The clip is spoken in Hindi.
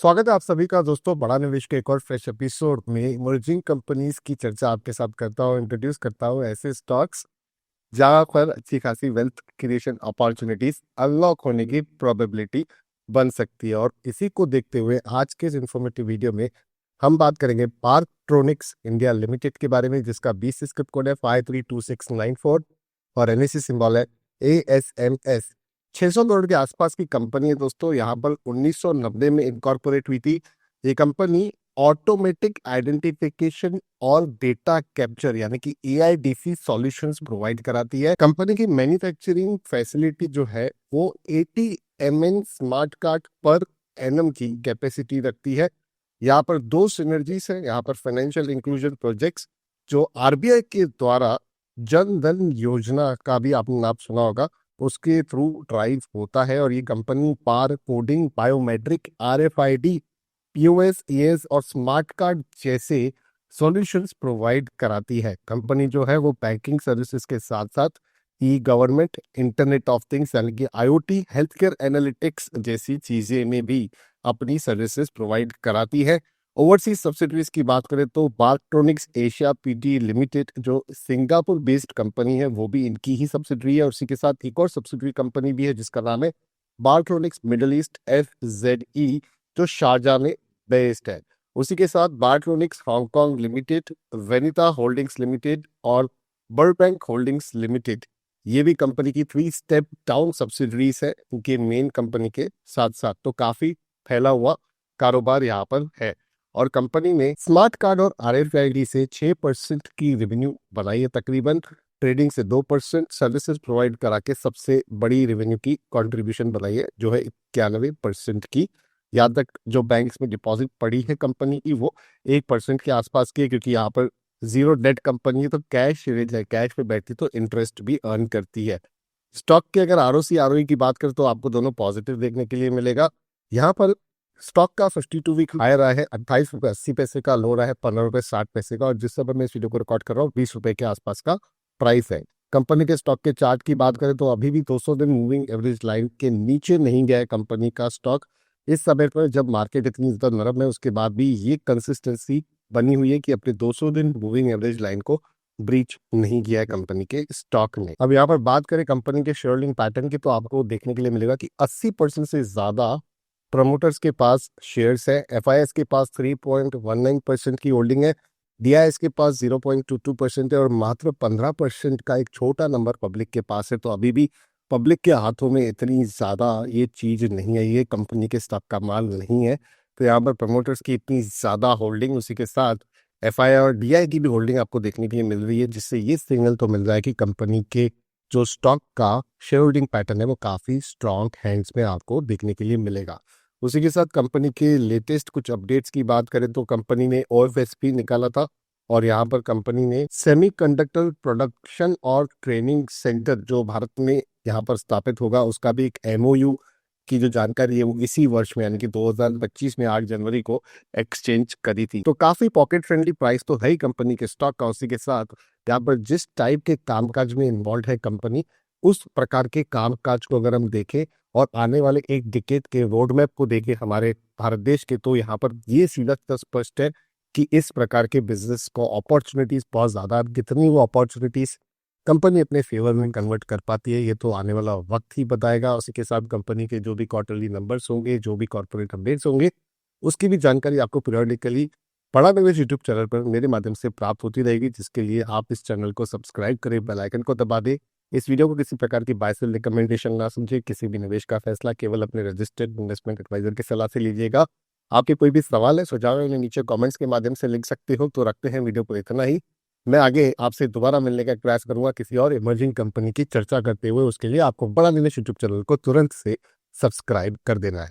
स्वागत है आप सभी का दोस्तों बड़ा निवेश के एक और फ्रेश एपिसोड में। इमर्जिंग कंपनीज की चर्चा आपके साथ करता हूँ, इंट्रोड्यूस करता हूँ ऐसे स्टॉक्स जहां पर अच्छी खासी वेल्थ क्रिएशन अपॉर्चुनिटीज अनलॉक होने की प्रोबेबिलिटी बन सकती है। और इसी को देखते हुए आज के इस इंफॉर्मेटिव वीडियो में हम बात करेंगे पार्थट्रोनिक्स इंडिया लिमिटेड के बारे में, जिसका 20 स्क्रिप्ट कोड है 532694 और एनएससी सिंबल है ASMS। 600 करोड़ के आसपास की कंपनी है दोस्तों। यहाँ पर 1990 में इनकॉर्पोरेट हुई थी। ये कंपनी ऑटोमेटिक आइडेंटिफिकेशन और डेटा कैप्चर यानी कि AIDC सॉल्यूशंस प्रोवाइड कराती है। कंपनी की मैन्युफैक्चरिंग फैसिलिटी जो है वो 80 MN smart card per annum की कैपेसिटी रखती है। यहाँ पर दो सिनर्जीज है। यहाँ पर फाइनेंशियल इंक्लूजन प्रोजेक्ट्स जो RBI के द्वारा जन धन योजना का भी आपने नाम सुना होगा, उसके थ्रू ड्राइव होता है। और ये company bar coding, biometric, RFID, POS, ES और स्मार्ट कार्ड जैसे सॉल्यूशंस प्रोवाइड कराती है। कंपनी जो है वो बैंकिंग सर्विसेज के साथ साथ गवर्नमेंट, इंटरनेट ऑफ थिंग्स यानी कि IoT, हेल्थ केयर एनालिटिक्स जैसी चीजें में भी अपनी सर्विसेज प्रोवाइड कराती है। ओवरसीज सब्सिडरीज की बात करें तो पार्थट्रोनिक्स एशिया PT लिमिटेड जो सिंगापुर बेस्ड कंपनी है वो भी इनकी ही सब्सिडरी है। उसी के साथ एक और सब्सिडरी कंपनी भी है जिसका नाम है पार्थट्रोनिक्स मिडल ईस्ट FZE जो शारजाह में बेस्ड है। उसी के साथ पार्थट्रोनिक्स हांगकांग लिमिटेड, वेनिता होल्डिंग्स लिमिटेड और बर्बैंक होल्डिंग्स लिमिटेड, ये भी कंपनी की 3 स्टेप डाउन सब्सिडरीज है उनके मेन कंपनी के साथ साथ। तो काफी फैला हुआ कारोबार यहाँ पर है। और कंपनी ने स्मार्ट कार्ड और RFID से 6% की रेवेन्यू बनाई है तकरीबन, ट्रेडिंग से 2%, सर्विसेज प्रोवाइड करा के सबसे बड़ी रेवेन्यू की कंट्रीब्यूशन बनाई है जो है 91% की। यहाँ तक जो बैंक्स में डिपॉजिट पड़ी है कंपनी की वो 1% के आसपास की है, क्योंकि यहाँ पर जीरो डेट कंपनी है तो कैश रेट है, कैश पे बैठती तो इंटरेस्ट भी अर्न करती है। स्टॉक के अगर ROC ROE की बात करें तो आपको दोनों पॉजिटिव देखने के लिए मिलेगा। यहाँ पर स्टॉक का 52 वीक हाई रहा है 28.80 का, लो रहा है 15.60 का, और जिस समय मैं इस वीडियो को रिकॉर्ड कर रहा हूँ 20 रुपए के आसपास का प्राइस है। कंपनी के स्टॉक के चार्ट की बात करें तो अभी भी 200 दिन मूविंग एवरेज लाइन के नीचे नहीं गया है कंपनी का स्टॉक। इस समय पर जब मार्केट इतनी ज्यादा नरम है उसके बाद भी ये कंसिस्टेंसी बनी हुई है कि अपने 200 दिन मूविंग एवरेज लाइन को ब्रीच नहीं किया है कंपनी के स्टॉक ने। अब यहाँ पर बात करें कंपनी के शेयर होल्डिंग पैटर्न की तो आपको देखने के लिए मिलेगा कि 80% से ज्यादा प्रमोटर्स के पास शेयर्स है। FIS के पास 3.19% की होल्डिंग है, DIS के पास 0.22% है और मात्र 15% का एक छोटा नंबर पब्लिक के पास है। तो अभी भी पब्लिक के हाथों में इतनी ज्यादा ये चीज नहीं है, ये कंपनी के स्टॉक का माल नहीं है। तो यहाँ पर प्रमोटर्स की इतनी ज्यादा होल्डिंग, उसी के साथ FI और DI की भी होल्डिंग आपको देखने के लिए मिल रही है, जिससे ये सिग्नल तो मिल रहा है कि कंपनी के जो स्टॉक का शेयर होल्डिंग पैटर्न है वो काफी स्ट्रॉन्ग हैंड्स में आपको देखने के लिए मिलेगा। उसी के साथ कंपनी के लेटेस्ट कुछ अपडेट्स की बात करें तो कंपनी ने OFSP निकाला था और यहाँ पर कंपनी ने सेमीकंडक्टर प्रोडक्शन और ट्रेनिंग सेंटर जो भारत में यहाँ पर स्थापित होगा उसका भी एक MOU की जो जानकारी है वो इसी वर्ष में यानी कि 2025 में 8 जनवरी को एक्सचेंज करी थी। तो काफी पॉकेट फ्रेंडली प्राइस तो है ही कंपनी के स्टॉक का। उसी के साथ यहाँ पर जिस टाइप के कामकाज में इन्वॉल्व है कंपनी, उस प्रकार के कामकाज को अगर हम देखें और आने वाले एक डिकेड के रोड मैप को देखें हमारे भारत देश के, तो यहाँ पर ये सीधा स्पष्ट है कि इस प्रकार के बिजनेस को अपॉर्चुनिटीज बहुत ज्यादा, कितनी वो अपॉर्चुनिटीज कंपनी अपने फेवर में कन्वर्ट कर पाती है ये तो आने वाला वक्त ही बताएगा। उसी के साथ कंपनी के जो भी क्वार्टरली नंबर्स होंगे, जो भी कॉर्पोरेट अपडेट्स होंगे, उसकी भी जानकारी आपको पीरियडिकली बड़ा निवेश यूट्यूब चैनल पर मेरे माध्यम से प्राप्त होती रहेगी, जिसके लिए आप इस चैनल को सब्सक्राइब करें, बेल आइकन को दबा दें। इस वीडियो को किसी प्रकार की बाय सेल रिकमेंडेशन ना समझे, किसी भी निवेश का फैसला केवल अपने रजिस्टर्ड इन्वेस्टमेंट एडवाइजर की सलाह से लीजिएगा। आपके कोई भी सवाल है, सुझाव है, उन्हें नीचे कमेंट्स के माध्यम से लिख सकते हो। तो रखते हैं वीडियो को इतना ही। मैं आगे आपसे दोबारा मिलने का प्रयास करूंगा किसी और इमर्जिंग कंपनी की चर्चा करते हुए। उसके लिए आपको बड़ा निवेश यूट्यूब चैनल को तुरंत से सब्सक्राइब कर देना है।